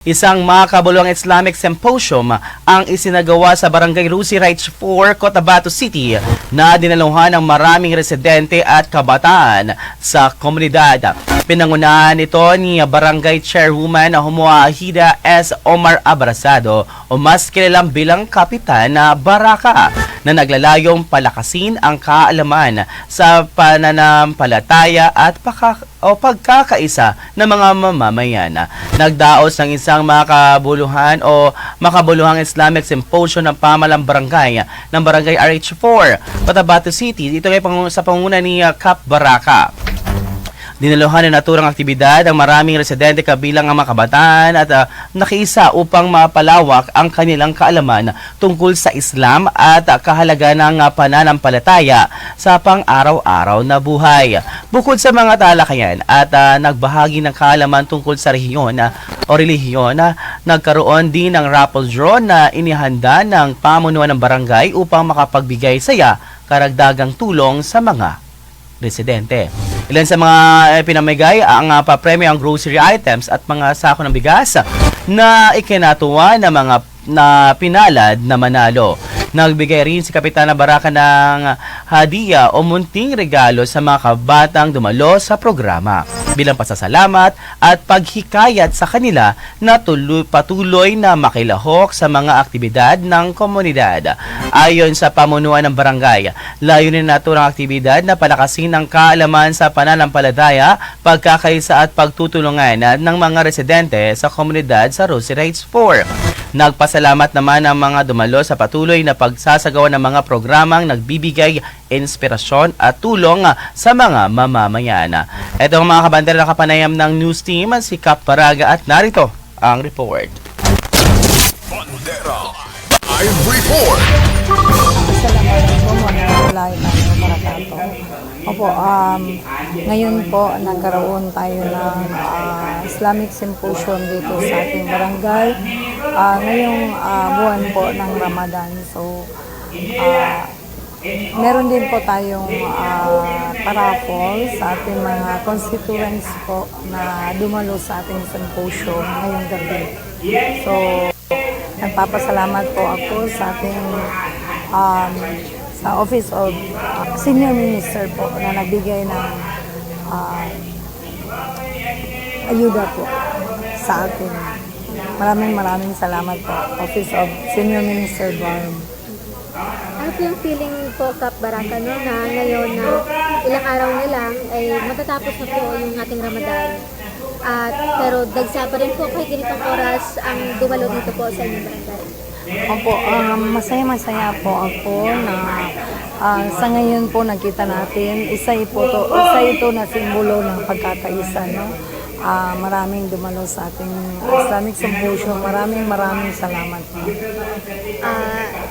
Isang makabuluhang Islamic Symposium ang isinagawa sa Barangay Rusi Rights 4, Cotabato City na dinaluhan ng maraming residente at kabataan sa komunidad. Pinangunahan ito ni Barangay Chairwoman Humuahida S. Omar Abrasado o mas kilalang bilang Kapitan na Baraka na naglalayong palakasin ang kaalaman sa pananampalataya at pagkakaisa ng mga mamamayan. Nagdaos ng isang makabuluhang Islamic Symposium ng pamalang barangay ng Barangay RH4, Cotabato City. Dito ay sa pangunguna ni Kap Baraka. Dinaluhan ng naturang aktibidad ang maraming residente kabilang ang mga kabataan at nakiisa upang mapalawak ang kanilang kaalaman tungkol sa Islam at kahalaga ng pananampalataya sa pang-araw-araw na buhay. Bukod sa mga talakayan at nagbahagi ng kaalaman tungkol sa relihiyon, nagkaroon din ng raffle draw na inihanda ng pamunuan ng barangay upang makapagbigay saya karagdagang tulong sa mga residente. Ilan sa mga pinamigay ang papremyo ang grocery items at mga sako ng bigas na ikinatuwa ng mga pinalad na manalo. Nagbigay rin si Kapitana Baraka ng hadiya o munting regalo sa mga kabatang dumalo sa programa bilang pasasalamat at paghikayat sa kanila na patuloy na makilahok sa mga aktibidad ng komunidad. Ayon sa pamunuan ng barangay, layunin na naturang aktibidad na palakasin ang kaalaman sa pananampalataya, pagkakaisa at pagtutulungan ng mga residente sa komunidad sa Rusi Rights 4. Nagpasalamat naman ang mga dumalo sa patuloy na pagsasagawa ng mga programang nagbibigay inspirasyon at tulong sa mga mamamayan. Ito ang mga kabandera na kapanayam ng news team, si Kap Baraga, at narito ang report. Bandera Live Report. Opo, ngayon po nagkaroon tayo ng Islamic Symposium dito sa ating barangay. Ngayong buwan po ng Ramadan. So, meron din po tayong paraffle sa ating mga constituents po na dumalo sa ating symposium ngayong gabi. So, nagpapasalamat po ako sa ating sa Office of Senior Minister po na nagbigay ng ayuda po sa atin. Maraming salamat po, Office of Senior Minister Barm. Ano po yung feeling po, Kap Baraka, no, na ngayon na ilang araw na lang ay matatapos na po yung ating Ramadan? Pero dagsa pa rin po kahit ganitong oras ang dumalo dito po sa inyong barangay. Opo, masaya po ako na sa ngayon po nakita natin, isa ito na simbolo ng pagkakaisa, no? Maraming dumalo sa ating Islamic Symposium. Maraming salamat po.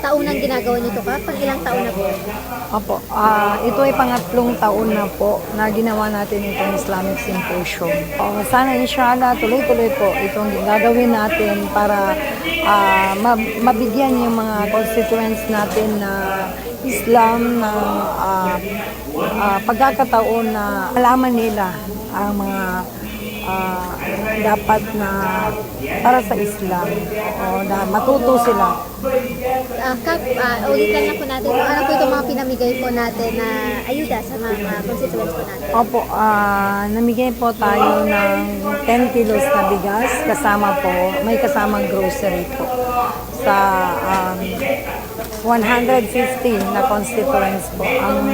Taunang ginagawa nito ka? Pang ilang taon na po? Opo, ito ay pangatlong taon na po na ginawa natin itong Islamic Symposium. Sana inshallah tuloy-tuloy po itong gagawin natin para mabigyan yung mga constituents natin na Islam ng pagkakataon na alaman nila ang mga dapat na para sa Islam o na matuto sila. Kap, ulitan na po natin. Ano po itong mga pinamigay po natin na ayuda sa mga constituents po natin? Opo, namigay po tayo ng 10 kilos na bigas may kasamang grocery po sa 150 na constituents po ang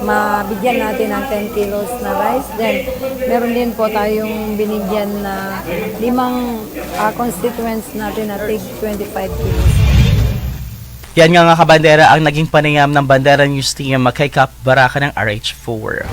mabigyan natin ng 10 kilos na rice. Then, meron din po tayong binigyan na 5 constituents natin na tig 25 kilos. Yan nga kabandera ang naging panayam ng Bandera News Team kay Kap Baraka ng RH4.